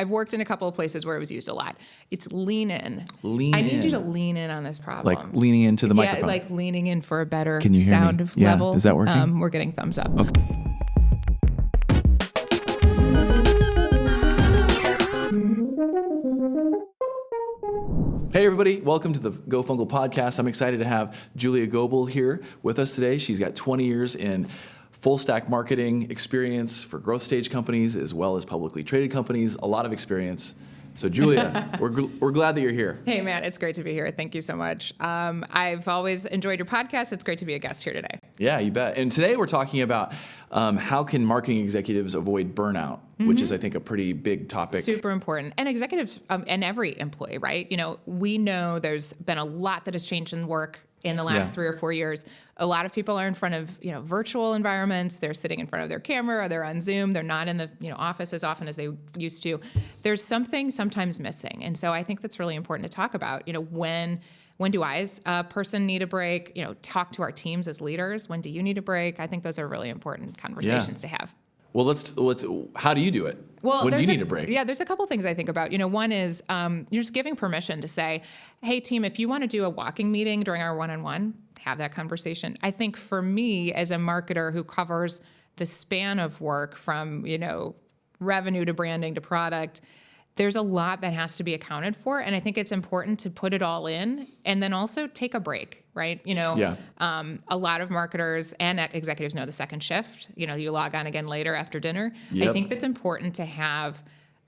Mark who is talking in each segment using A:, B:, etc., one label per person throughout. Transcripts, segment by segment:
A: I've worked in a couple of places where it was used a lot. It's lean in.
B: I
A: need you to lean in on this problem.
B: Like leaning into the microphone.
A: Yeah, like leaning in for a better
B: Can you hear
A: sound
B: me?
A: level.
B: Yeah, is that working?
A: We're getting thumbs up.
B: Okay. Hey everybody, welcome to the Go Fungal podcast. I'm excited to have Julia Goebel here with us today. She's got 20 years in full stack marketing experience for growth stage companies as well as publicly traded companies, a lot of experience. So Julia, we're glad that you're here.
A: Hey Matt, it's great to be here. Thank you so much. I've always enjoyed your podcast. It's great to be a guest here today.
B: Yeah, you bet. And today we're talking about how can marketing executives avoid burnout, which is, I think, a pretty big topic.
A: Super important. And executives and every employee, right? You know, we know there's been a lot that has changed in work in the last 3 or 4 years. A lot of people are in front of, virtual environments. They're sitting in front of their camera or they're on Zoom. They're not in the, office as often as they used to. There's something sometimes missing. And so I think that's really important to talk about. When do I as a person need a break? Talk to our teams as leaders. When do you need a break? I think those are really important conversations to have.
B: Well, let's. How do you do it?
A: Well,
B: when do you need a break?
A: Yeah, there's a couple things I think about. One is you're just giving permission to say, hey, team, if you want to do a walking meeting during our one-on-one, have that conversation. I think for me as a marketer who covers the span of work from, revenue to branding to product, there's a lot that has to be accounted for. And I think it's important to put it all in and then also take a break, right? A lot of marketers and executives know the second shift. You log on again later after dinner.
B: Yep.
A: I think that's important to have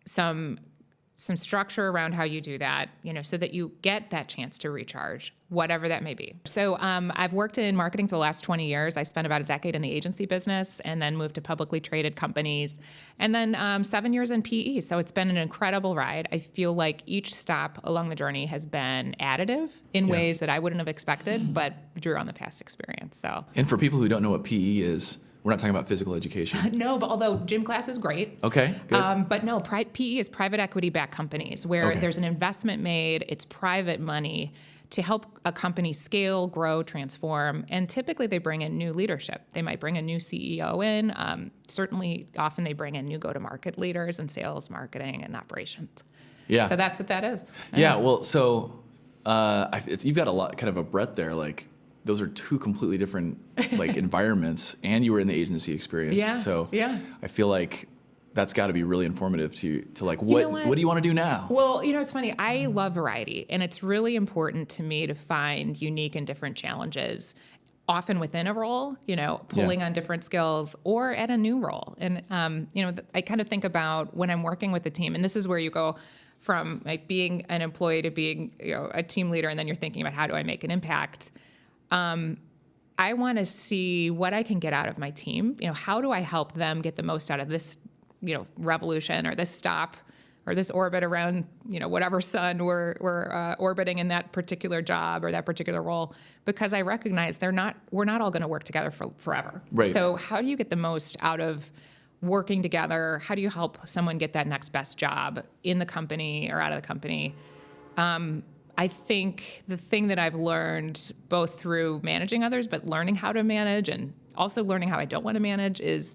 A: some structure around how you do that, so that you get that chance to recharge, whatever that may be. So I've worked in marketing for the last 20 years. I spent about a decade in the agency business and then moved to publicly traded companies and then 7 years in PE. So it's been an incredible ride. I feel like each stop along the journey has been additive in ways that I wouldn't have expected, but drew on the past experience. So.
B: And for people who don't know what PE is, we're not talking about physical education.
A: No, but although gym class is great.
B: Okay, good.
A: But no, PE is private equity-backed companies where there's an investment made, it's private money to help a company scale, grow, transform, and typically they bring in new leadership. They might bring a new CEO in. Certainly, often they bring in new go-to-market leaders in sales, marketing, and operations.
B: Yeah.
A: So that's what that is.
B: Yeah, well, so you've got a lot, kind of a breadth there, like, those are two completely different environments, and you were in the agency experience.
A: Yeah.
B: So
A: yeah.
B: I feel like that's got to be really informative to what do you want to do now?
A: Well, it's funny. I love variety, and it's really important to me to find unique and different challenges, often within a role, pulling on different skills or at a new role. And, I kind of think about when I'm working with a team, and this is where you go from being an employee to being, a team leader, and then you're thinking about how do I make an impact. I want to see what I can get out of my team. How do I help them get the most out of this, revolution or this stop or this orbit around, whatever sun we're orbiting in that particular job or that particular role? Because I recognize we're not all going to work together forever.
B: Right.
A: So how do you get the most out of working together? How do you help someone get that next best job in the company or out of the company? I think the thing that I've learned both through managing others, but learning how to manage and also learning how I don't want to manage is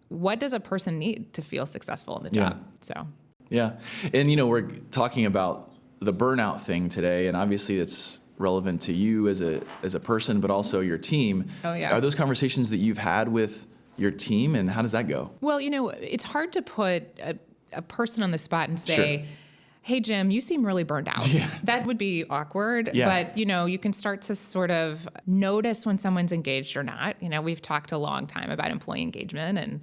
A: what does a person need to feel successful in the job? So.
B: Yeah. And, we're talking about the burnout thing today, and obviously it's relevant to you as a person, but also your team.
A: Oh, yeah.
B: Are those conversations that you've had with your team, and how does that go?
A: Well, it's hard to put a person on the spot and say,
B: Sure.
A: Hey, Jim, you seem really burned out.
B: Yeah.
A: That would be awkward.
B: Yeah.
A: But, you can start to sort of notice when someone's engaged or not. We've talked a long time about employee engagement and,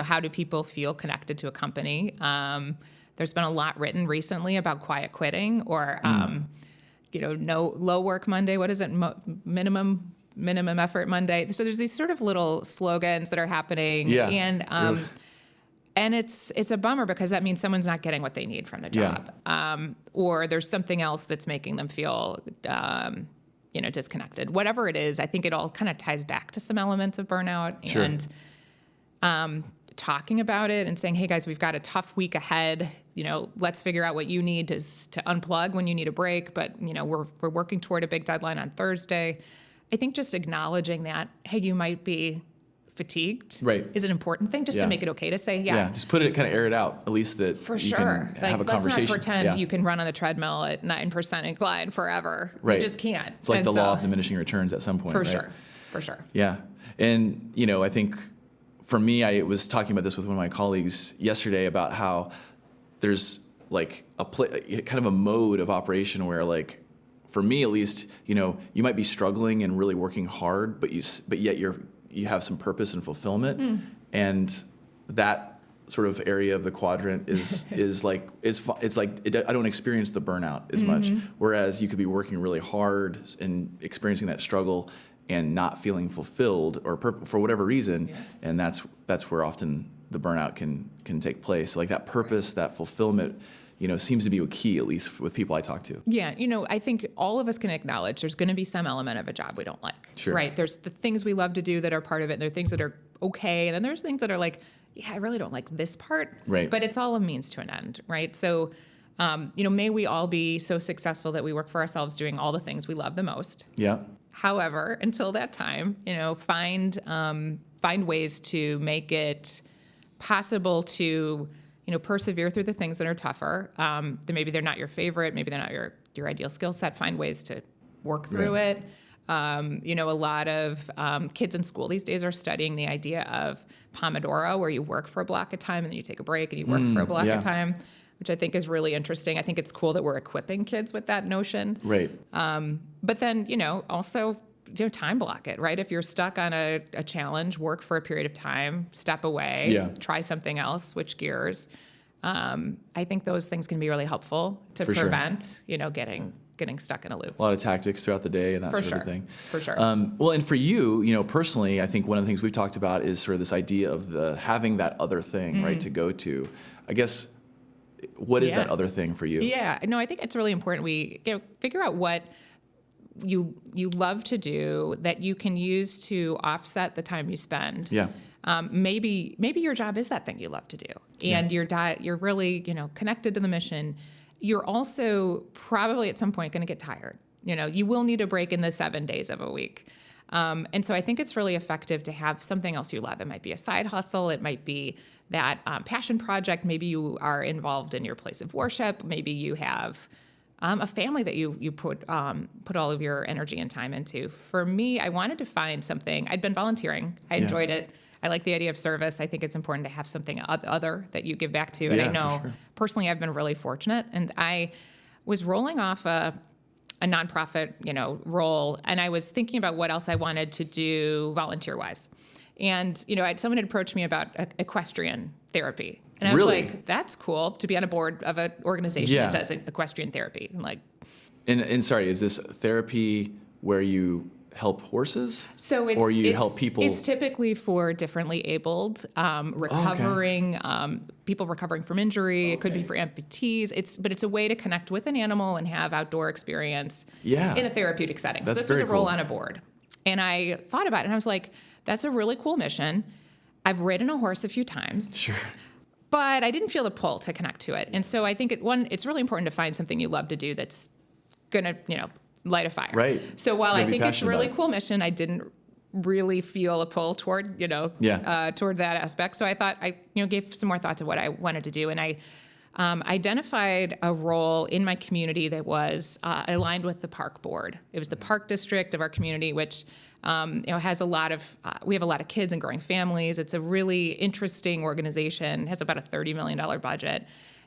A: how do people feel connected to a company. There's been a lot written recently about quiet quitting or, no low work Monday. What is it? Minimum effort Monday. So there's these sort of little slogans that are happening.
B: Yeah.
A: And it's a bummer because that means someone's not getting what they need from the job, or there's something else that's making them feel, disconnected. Whatever it is, I think it all kind of ties back to some elements of burnout.
B: Sure.
A: And talking about it and saying, hey guys, we've got a tough week ahead. Let's figure out what you need to unplug when you need a break. But we're working toward a big deadline on Thursday. I think just acknowledging that, hey, you might be fatigued
B: Right.
A: is an important thing, just to make it okay to say,
B: Just put it, kind of air it out, at least that
A: for
B: you
A: sure.
B: can have a
A: Let's
B: conversation.
A: not pretend you can run on the treadmill at 9% incline forever.
B: Right.
A: You just can't.
B: It's like the law of diminishing returns at some point.
A: For
B: right?
A: sure.
B: Yeah. And, I think for me, I was talking about this with one of my colleagues yesterday about how there's like kind of a mode of operation where, like, for me at least, you might be struggling and really working hard, but yet you have some purpose and fulfillment, and that sort of area of the quadrant is like I don't experience the burnout as much. Whereas you could be working really hard and experiencing that struggle and not feeling fulfilled or for whatever reason, and that's where often the burnout can take place. So like that purpose, that fulfillment, seems to be a key, at least with people I talk to.
A: Yeah, I think all of us can acknowledge there's going to be some element of a job we don't like.
B: Sure.
A: Right? There's the things we love to do that are part of it, and there are things that are okay, and then there's things that are like, I really don't like this part.
B: Right.
A: But it's all a means to an end, right? So, may we all be so successful that we work for ourselves doing all the things we love the most.
B: Yeah.
A: However, until that time, find ways to make it possible to persevere through the things that are tougher. Maybe they're not your favorite, maybe they're not your ideal skill set. Find ways to work through it. A lot of kids in school these days are studying the idea of Pomodoro, where you work for a block of time and then you take a break and you work for a block of time, which I think is really interesting. I think it's cool that we're equipping kids with that notion.
B: Right.
A: But then, also time block it, right? If you're stuck on a challenge, work for a period of time, step away, try something else, switch gears. I think those things can be really helpful to prevent, getting stuck in a loop.
B: A lot of tactics throughout the day and that sort of thing.
A: For sure.
B: Well, and for you, personally, I think one of the things we've talked about is sort of this idea of having that other thing, right, to go to. I guess, what is that other thing for you?
A: Yeah, no, I think it's really important we figure out what you love to do that you can use to offset the time you spend.
B: Yeah.
A: Maybe your job is that thing you love to do, and you're really connected to the mission. You're also probably at some point going to get tired. You will need a break in the 7 days of a week. And so I think it's really effective to have something else you love. It might be a side hustle. It might be that passion project. Maybe you are involved in your place of worship. Maybe you have a family that you put all of your energy and time into. For me, I wanted to find something. I'd been volunteering. I enjoyed it. I like the idea of service. I think it's important to have something other that you give back to. And I know personally I've been really fortunate. And I was rolling off a nonprofit, role, and I was thinking about what else I wanted to do volunteer-wise. And, someone had approached me about equestrian therapy. And I was like, that's cool to be on a board of an organization that does equestrian therapy. I'm like,
B: and sorry, is this therapy where you help horses?
A: So it's,
B: or you help people?
A: It's typically for differently abled, recovering, people recovering from injury. It could be for amputees. But it's a way to connect with an animal and have outdoor experience in a therapeutic setting. So this was a role on a board. And I thought about it and I was like, that's a really cool mission. I've ridden a horse a few times.
B: Sure.
A: But I didn't feel the pull to connect to it. And so I think it's really important to find something you love to do that's going to, light a fire.
B: Right.
A: So while I think it's a really cool mission, I didn't really feel a pull toward, toward that aspect. So I thought I, gave some more thought to what I wanted to do. And I identified a role in my community that was aligned with the park board. It was the park district of our community, which has we have a lot of kids and growing families. It's a really interesting organization. It has about a $30 million budget.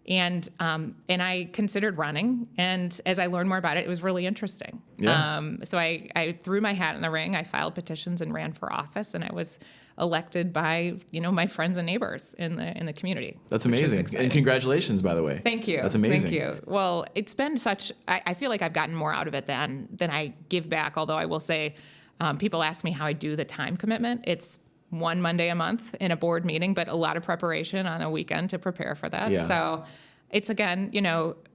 A: And I considered running. And as I learned more about it, it was really interesting.
B: Yeah.
A: So I threw my hat in the ring. I filed petitions and ran for office. And I was elected by, my friends and neighbors in the community.
B: That's amazing. And congratulations, by the way.
A: Thank you.
B: That's amazing.
A: Thank you. Well, it's been I feel like I've gotten more out of it than I give back. Although I will say, people ask me how I do the time commitment. It's one Monday a month in a board meeting, but a lot of preparation on a weekend to prepare for that.
B: Yeah.
A: So it's, again,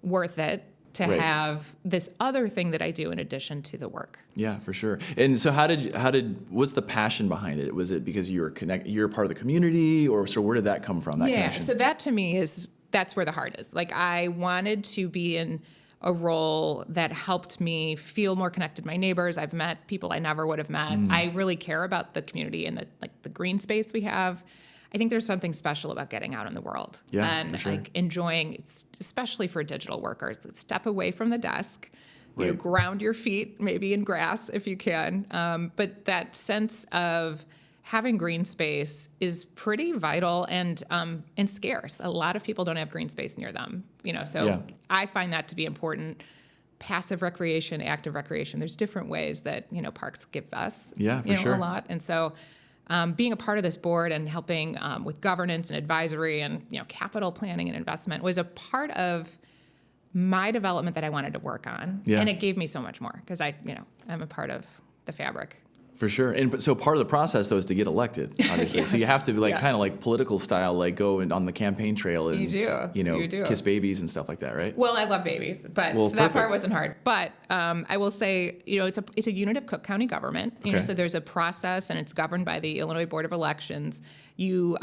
A: worth it to have this other thing that I do in addition to the work.
B: Yeah, for sure. And so what's the passion behind it? Was it because you're part of the community, or so where did that come from, that connection?
A: So that to me that's where the heart is. Like, I wanted to be in a role that helped me feel more connected to my neighbors. I've met people I never would have met. I really care about the community and the green space we have. I think there's something special about getting out in the world and
B: for sure.
A: like enjoying, especially for digital workers, step away from the desk,
B: Right.
A: ground your feet, maybe in grass if you can. But that sense of having green space is pretty vital and scarce. A lot of people don't have green space near them, so I find that to be important. Passive recreation, active recreation. There's different ways that, parks give us,
B: for sure.
A: a lot. And so being a part of this board and helping with governance and advisory and, capital planning and investment was a part of my development that I wanted to work on.
B: Yeah.
A: And it gave me so much more because I'm a part of the fabric.
B: For sure. And so part of the process, though, is to get elected, obviously.
A: Yes.
B: So you have to be kind of like political style, like go on the campaign trail and,
A: You do.
B: kiss babies and stuff like that, right?
A: Well, I love babies, but so that part wasn't hard. But I will say, it's a unit of Cook County government. So there's a process, and it's governed by the Illinois Board of Elections. You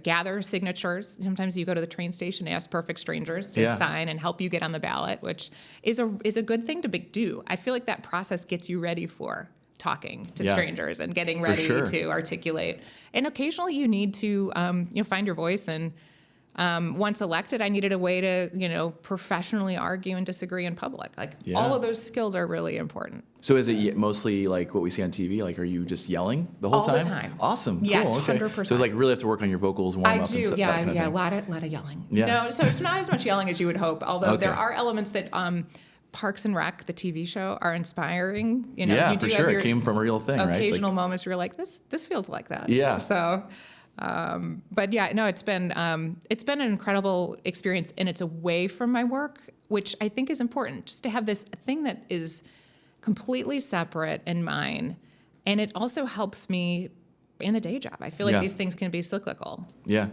A: gather signatures. Sometimes you go to the train station and ask perfect strangers to sign and help you get on the ballot, which is a good thing to do. I feel like that process gets you ready for talking to strangers and getting ready to articulate. And occasionally you need to, find your voice. And once elected, I needed a way to, professionally argue and disagree in public. All of those skills are really important.
B: So is it mostly like what we see on TV? Like, are you just yelling the whole time?
A: All the time.
B: Awesome.
A: Yes,
B: cool. Okay.
A: 100%.
B: So really have to work on your vocals, warm up.
A: I do.
B: And stuff,
A: Yeah.
B: that kind of thing.
A: A lot of yelling.
B: Yeah.
A: So it's not as much yelling as you would hope. Although there are elements that, Parks and Rec, the TV show, are inspiring. You
B: for sure. It came from a real thing, right?
A: Occasional moments where you're like, this feels like that.
B: Yeah.
A: So, but it's been an incredible experience, and it's away from my work, which I think is important, just to have this thing that is completely separate and mine, and it also helps me in the day job. I feel like these things can be cyclical.
B: Yeah.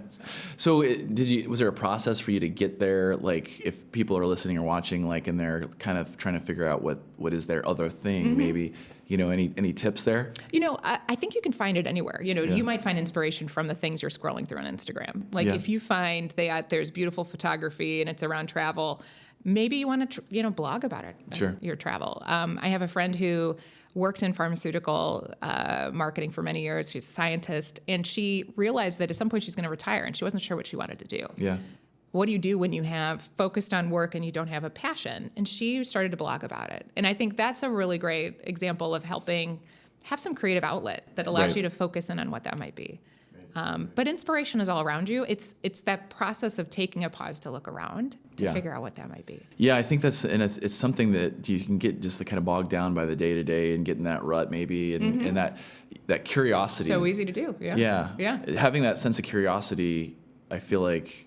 B: So was there a process for you to get there? Like if people are listening or watching, like, and they're kind of trying to figure out what is their other thing, maybe, any tips there?
A: I think you can find it anywhere. You might find inspiration from the things you're scrolling through on Instagram. Like if you find that there's beautiful photography and it's around travel, maybe you want to, blog about it.
B: Sure.
A: Your travel. I have a friend who worked in pharmaceutical marketing for many years. She's a scientist, and she realized that at some point she's going to retire, and she wasn't sure what she wanted to do.
B: Yeah.
A: What do you do when you have focused on work and you don't have a passion? And she started to blog about it. And I think that's a really great example of helping have some creative outlet that allows you to focus in on what that might be. But inspiration is all around you. It's that process of taking a pause to look around to figure out what that might be.
B: Yeah, I think it's something that you can get just kind of bogged down by the day to day and get in that rut maybe, and that curiosity.
A: So easy to do.
B: Yeah. Having that sense of curiosity, I feel like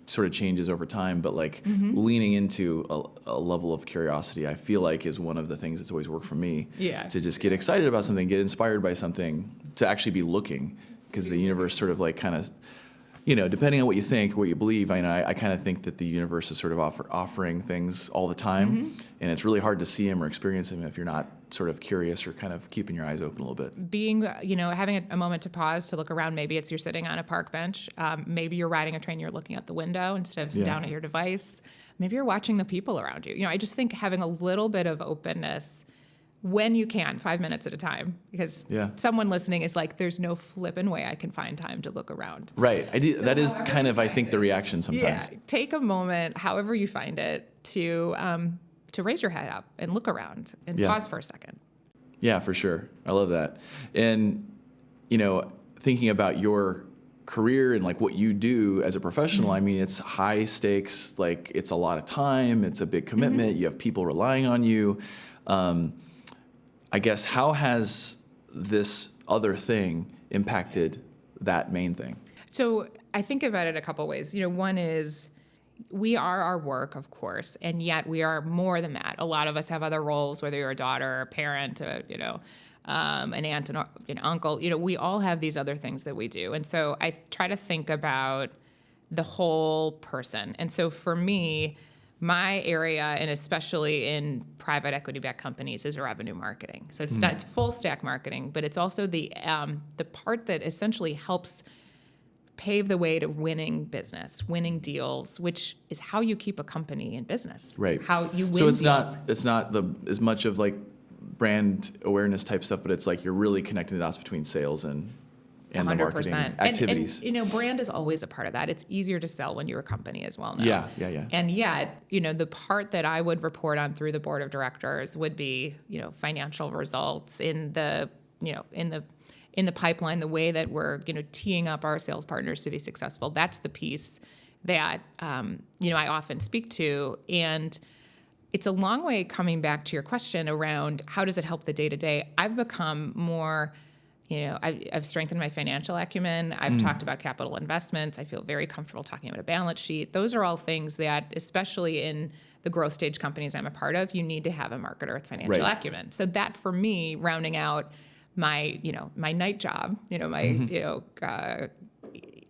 B: sort of changes over time, but leaning into a level of curiosity, I feel like is one of the things that's always worked for me.
A: Yeah.
B: To just get excited about something, get inspired by something, to actually be looking. Because the universe sort of kind of, depending on what you think, what you believe, I kind of think that the universe is sort of offering things all the time, and it's really hard to see them or experience them if you're not sort of curious or kind of keeping your eyes open a little bit.
A: Being, having a moment to pause, to look around. Maybe it's you're sitting on a park bench. Maybe you're riding a train, you're looking out the window instead of down at your device. Maybe you're watching the people around you. I just think having a little bit of openness when you can, 5 minutes at a time, because someone listening is like, there's no flippin' way I can find time to look around.
B: Right. That is kind of, I think, the reaction sometimes.
A: Yeah. Take a moment, however you find it, to raise your head up and look around and pause for a second.
B: Yeah, for sure. I love that. And, thinking about your career and what you do as a professional, I mean, it's high stakes, it's a lot of time, it's a big commitment, you have people relying on you. I guess, how has this other thing impacted that main thing?
A: So I think about it a couple ways. One is we are our work, of course, and yet we are more than that. A lot of us have other roles, whether you're a daughter, a parent, an aunt, an uncle. We all have these other things that we do. And so I try to think about the whole person. And so for me, my area, and especially in private equity-backed companies, is revenue marketing. So it's full stack marketing, but it's also the part that essentially helps pave the way to winning business, winning deals, which is how you keep a company in business.
B: Right.
A: How you win
B: So it's
A: deals.
B: not as much of like brand awareness type stuff, but it's like you're really connecting the dots between sales and the marketing
A: 100%.
B: activities.
A: And brand is always a part of that. It's easier to sell when you're a company as well now.
B: Yeah.
A: And yet, the part that I would report on through the board of directors would be, financial results in the pipeline, the way that we're, teeing up our sales partners to be successful. That's the piece that, I often speak to. And it's a long way coming back to your question around how does it help the day-to-day. I've become more, I've strengthened my financial acumen. I've talked about capital investments. I feel very comfortable talking about a balance sheet. Those are all things that, especially in the growth stage companies I'm a part of, you need to have a marketer with financial acumen. So that, for me, rounding out my, my night job,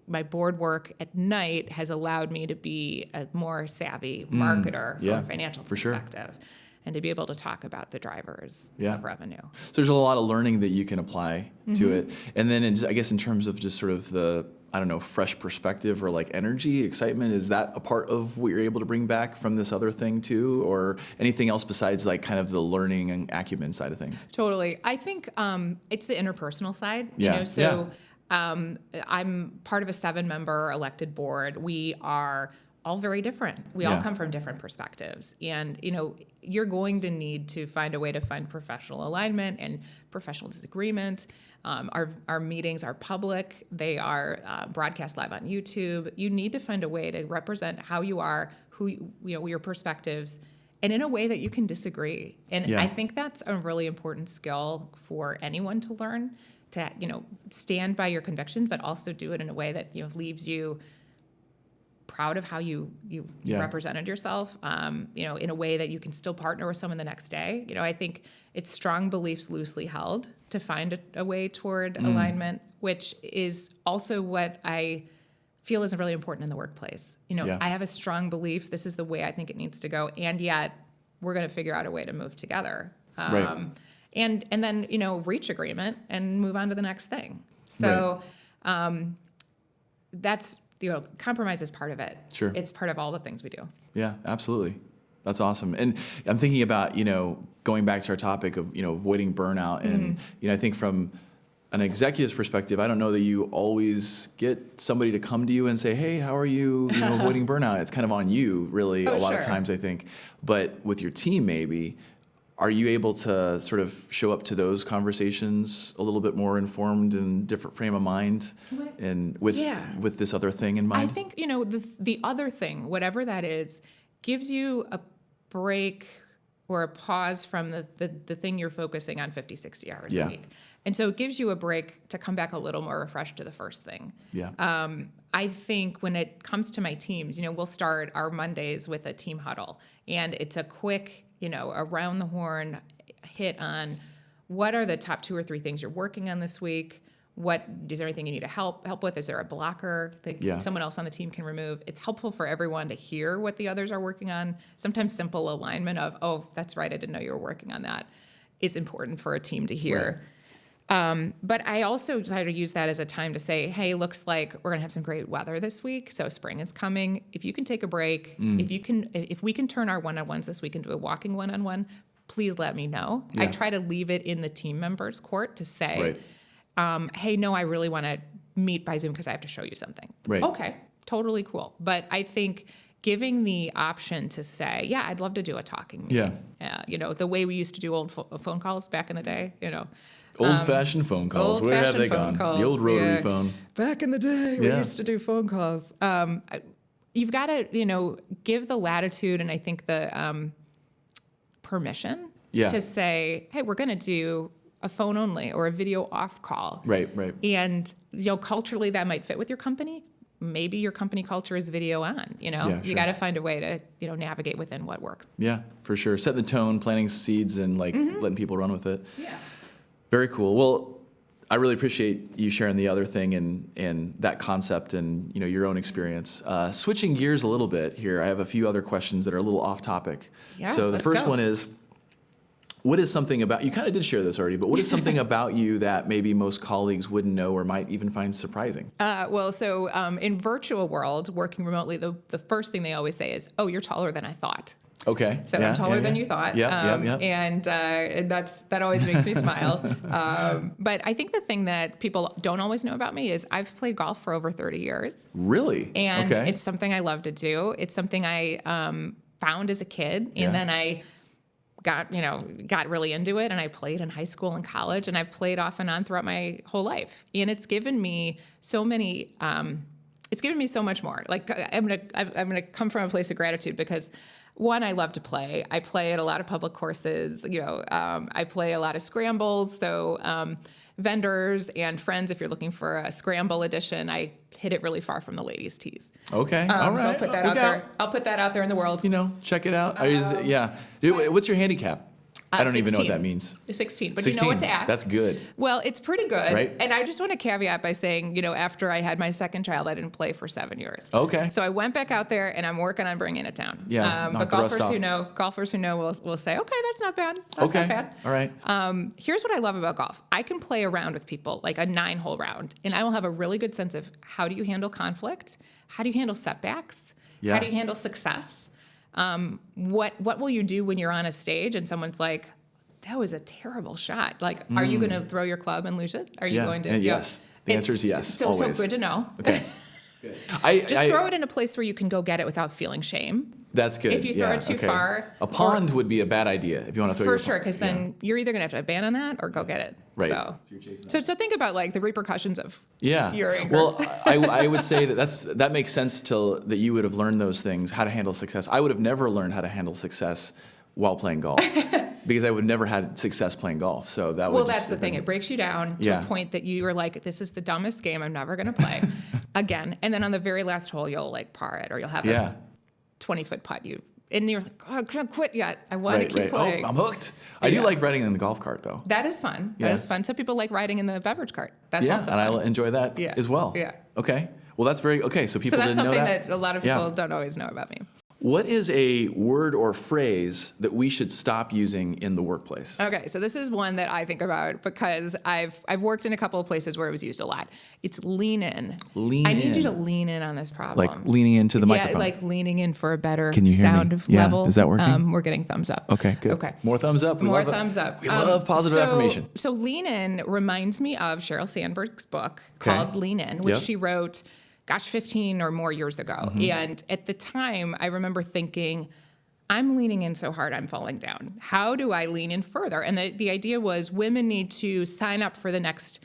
A: my board work at night has allowed me to be a more savvy marketer from a financial perspective. And to be able to talk about the drivers of revenue.
B: So there's a lot of learning that you can apply to it. And then I guess in terms of just sort of the, fresh perspective or like energy, excitement, is that a part of what you're able to bring back from this other thing too? Or anything else besides like kind of the learning and acumen side of things?
A: Totally. I think it's the interpersonal side. I'm part of a 7-member elected board. We are all very different. We all come from different perspectives. And, you're going to need to find a way to find professional alignment and professional disagreement. Our meetings are public. They are broadcast live on YouTube. You need to find a way to represent how you are, your perspectives, and in a way that you can disagree. And I think that's a really important skill for anyone to learn, to, stand by your convictions, but also do it in a way that, leaves you proud of how you represented yourself, in a way that you can still partner with someone the next day. I think it's strong beliefs loosely held to find a way toward alignment, which is also what I feel is really important in the workplace. I have a strong belief this is the way I think it needs to go, and yet we're going to figure out a way to move together. And then, reach agreement and move on to the next thing. So that's, compromise is part of it. Sure. It's part of all the things we do.
B: Yeah, absolutely. That's awesome. And I'm thinking about, going back to our topic of, avoiding burnout. And, I think from an executive's perspective, I don't know that you always get somebody to come to you and say, hey, how are you, avoiding burnout? It's kind of on you, really, a lot of times, I think. But with your team, maybe, are you able to sort of show up to those conversations a little bit more informed and different frame of mind and with this other thing in mind?
A: I think, the other thing, whatever that is, gives you a break or a pause from the thing you're focusing on 50, 60 hours a week. And so it gives you a break to come back a little more refreshed to the first thing. I think when it comes to my teams, we'll start our Mondays with a team huddle. And it's a quick, around the horn hit on what are the top 2 or 3 things you're working on this week? Is there anything you need to help with? Is there a blocker that someone else on the team can remove? It's helpful for everyone to hear what the others are working on. Sometimes simple alignment of, oh, that's right, I didn't know you were working on that, is important for a team to hear. But I also try to use that as a time to say, hey, looks like we're going to have some great weather this week. So spring is coming. If you can take a break, if we can turn our one-on-ones this week into a walking one-on-one, please let me know. I try to leave it in the team members' court to say, hey, no, I really want to meet by Zoom because I have to show you something. Okay, totally cool. But I think giving the option to say, yeah, I'd love to do a talking meeting. The way we used to do old phone calls back in the day,
B: Old-fashioned phone calls. Where have they gone? The old rotary phone.
A: Back in the day, we used to do phone calls. You've got to, give the latitude and I think the permission to say, hey, we're going to do a phone only or a video off call.
B: Right.
A: And, culturally that might fit with your company. Maybe your company culture is video on, you got to find a way to, navigate within what works. Yeah,
B: for sure. Set the tone, planting seeds and letting people run with it.
A: Yeah.
B: Very cool. Well, I really appreciate you sharing the other thing and that concept and your own experience. Switching gears a little bit here, I have a few other questions that are a little off topic.
A: Yeah,
B: so the first one is, What is something about, you kind of did share this already, but what is something about you that maybe most colleagues wouldn't know or might even find surprising?
A: In virtual world, working remotely, the first thing they always say is, "Oh, you're taller than I thought."
B: Okay.
A: So I'm taller than you thought. And that always makes me smile. But I think the thing that people don't always know about me is I've played golf for over 30 years.
B: Really?
A: And
B: okay.
A: it's something I love to do. It's something I found as a kid, and then I got really into it, and I played in high school and college, and I've played off and on throughout my whole life. And it's given me so many, it's given me so much more. Like I'm gonna come from a place of gratitude because one, I love to play. I play at a lot of public courses. I play a lot of scrambles. So vendors and friends, if you're looking for a scramble edition, I hit it really far from the ladies' tees.
B: Okay. All right.
A: So I'll put that out there. I'll put that out there in the world.
B: Check it out. What's your handicap? I don't even know what that means.
A: 16, but
B: 16.
A: You know what to ask.
B: That's good.
A: Well, it's pretty good.
B: Right.
A: And I just want to caveat by saying, after I had my second child, I didn't play for 7 years.
B: Okay.
A: So I went back out there, and I'm working on bringing it down.
B: Yeah.
A: But golfers who know will say, okay, that's not bad. That's not bad.
B: All right.
A: Here's what I love about golf. I can play around with people, like a 9-hole round, and I will have a really good sense of how do you handle conflict? How do you handle setbacks?
B: Yeah.
A: How do you handle success? What will you do when you're on a stage and someone's like, that was a terrible shot. Like, are you going to throw your club and lose it? Are you going to?
B: And yes. The answer is yes.
A: So
B: always.
A: good to know.
B: Okay.
A: Just throw it in a place where you can go get it without feeling shame.
B: That's good.
A: If you throw it too far.
B: A pond would be a bad idea if you want to throw
A: for
B: your
A: sure, because then you're either going to have to abandon that or go get it.
B: Right.
A: So think about like the repercussions of your anger.
B: Well, I would say that makes sense that you would have learned those things, how to handle success. I would have never learned how to handle success while playing golf because I would have never had success playing golf. So
A: that's the thing. It breaks you down to a point that you are like, this is the dumbest game I'm never going to play again. And then on the very last hole, you'll like par it, or you'll have a 20-foot putt. And you're like, oh, I can't quit yet. I want to keep playing.
B: Oh, I'm hooked. I do like riding in the golf cart, though.
A: That is fun. That is fun. Some people like riding in the beverage cart. That's also fun.
B: And I enjoy that as well.
A: Yeah.
B: Okay. Well, that's so people didn't know that.
A: So that's something that a lot of people don't always know about me.
B: What is a word or phrase that we should stop using in the workplace?
A: Okay, so this is one that I think about because I've worked in a couple of places where it was used a lot. It's lean in. I need you to lean in on this problem.
B: Like leaning into the microphone.
A: Yeah, like leaning in for a better
B: Can you hear
A: sound
B: me?
A: level.
B: Is that working?
A: We're getting thumbs up.
B: Okay, good.
A: Okay.
B: More thumbs up.
A: More thumbs up.
B: We love positive affirmation.
A: So lean in reminds me of Sheryl Sandberg's book called Lean In, which she wrote 15 or more years ago.
B: Mm-hmm.
A: And at the time, I remember thinking, I'm leaning in so hard, I'm falling down. How do I lean in further? And the idea was women need to sign up for the next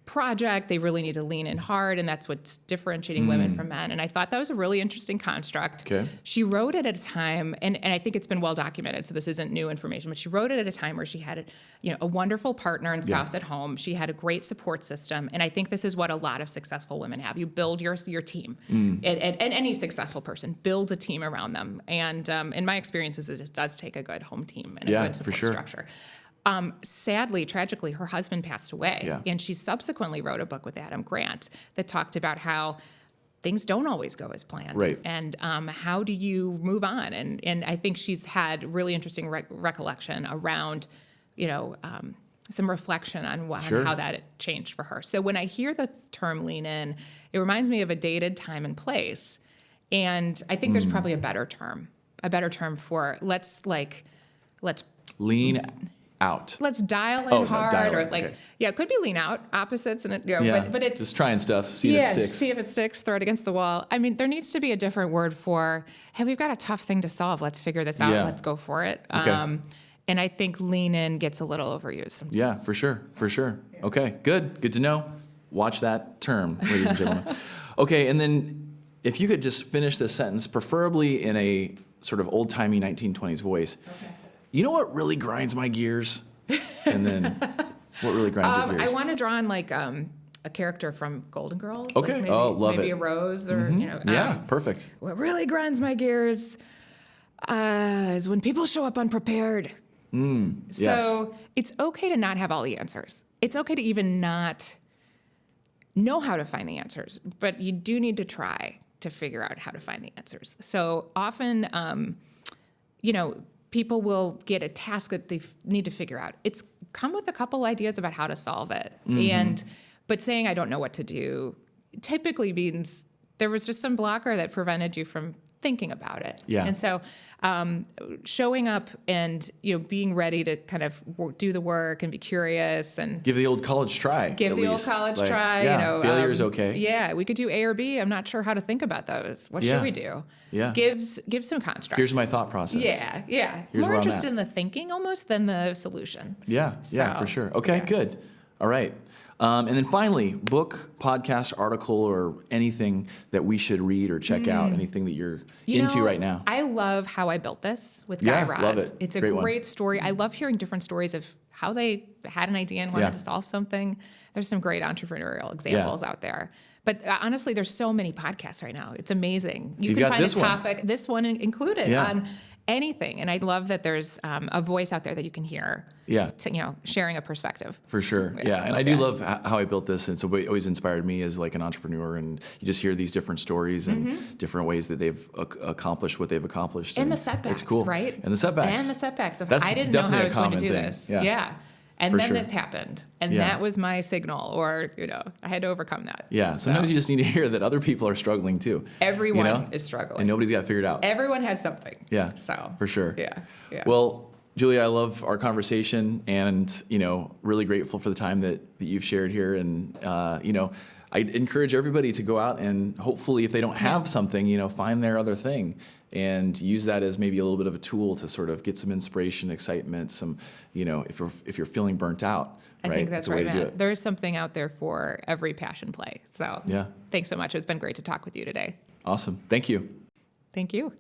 A: project. They really need to lean in hard, and that's what's differentiating women from men. And I thought that was a really interesting construct.
B: Okay.
A: She wrote it at a time, and I think it's been well documented, so this isn't new information, but she wrote it at a time where she had a wonderful partner and spouse at home. She had a great support system, and I think this is what a lot of successful women have. You build your team, and any successful person builds a team around them. And in my experiences, it does take a good home team and a good support structure. Sadly, tragically, her husband passed away, and she subsequently wrote a book with Adam Grant that talked about how things don't always go as planned,
B: right? And
A: how do you move on? And I think she's had really interesting recollection around, some reflection on how that changed for her. So when I hear the term lean in, it reminds me of a dated time and place, and I think there's probably a better term for let's
B: lean out.
A: Let's dial in hard, it could be lean out, opposites, and but it's
B: just trying stuff, see if it sticks.
A: See if it sticks, throw it against the wall. I mean, there needs to be a different word for, hey, we've got a tough thing to solve. Let's figure this out. Let's go for it. Okay. And I think lean in gets a little overused sometimes.
B: Yeah, for sure. Yeah. Okay, good to know. Watch that term, ladies and gentlemen. Okay, and then if you could just finish this sentence, preferably in a sort of old-timey 1920s voice. Okay. You know what really grinds my gears? And then what really grinds your gears?
A: I want to draw on a character from Golden Girls.
B: Okay.
A: Like
B: love it.
A: Maybe a Rose or,
B: perfect.
A: What really grinds my gears is when people show up unprepared.
B: Yes.
A: So it's okay to not have all the answers. It's okay to even not know how to find the answers, but you do need to try to figure out how to find the answers. So often, people will get a task that they need to figure out. It's come with a couple ideas about how to solve it. But saying I don't know what to do typically means there was just some blocker that prevented you from thinking about it.
B: Yeah.
A: And so showing up and, being ready to kind of do the work and be curious and
B: give the old college try.
A: Give the old college try.
B: Yeah, failure is okay.
A: Yeah, we could do A or B. I'm not sure how to think about those. What should we do?
B: Yeah.
A: Give some constructs.
B: Here's my thought process.
A: Yeah.
B: Here's
A: More
B: where I'm
A: interested
B: at.
A: in the thinking almost than the solution.
B: Yeah, for sure. Okay, good. All right. And then finally, book, podcast, article, or anything that we should read or check out, anything that you're into right now.
A: I love How I Built This with Guy Raz.
B: Love it.
A: It's a
B: Great
A: great
B: one.
A: story. I love hearing different stories of how they had an idea and wanted to solve something. There's some great entrepreneurial examples out there. But honestly, there's so many podcasts right now. It's amazing. You can find a topic, this one included, on anything. And I love that there's a voice out there that you can hear. To, sharing a perspective.
B: For sure. Yeah. And I do love How I Built This. And so it always inspired me as like an entrepreneur. And you just hear these different stories and different ways that they've accomplished what they've accomplished.
A: And the setbacks,
B: it's cool.
A: Right?
B: And the setbacks.
A: And the setbacks.
B: That's
A: I didn't know how I was going to do
B: thing.
A: this. Yeah. And then this happened. And that was my signal. Or, I had to overcome that.
B: Yeah. Sometimes you just need to hear that other people are struggling too.
A: Everyone is struggling.
B: And nobody's got it figured out.
A: Everyone has something.
B: Yeah.
A: So.
B: For sure.
A: Yeah.
B: Well, Julia, I love our conversation and, really grateful for the time that you've shared here. And, I encourage everybody to go out and hopefully if they don't have something, find their other thing and use that as maybe a little bit of a tool to sort of get some inspiration, excitement, some, if you're feeling burnt out, right?
A: I think that's
B: a way
A: right,
B: to do
A: Matt.
B: it.
A: There's something out there for every passion play. So thanks so much. It's been great to talk with you today.
B: Awesome. Thank you.
A: Thank you.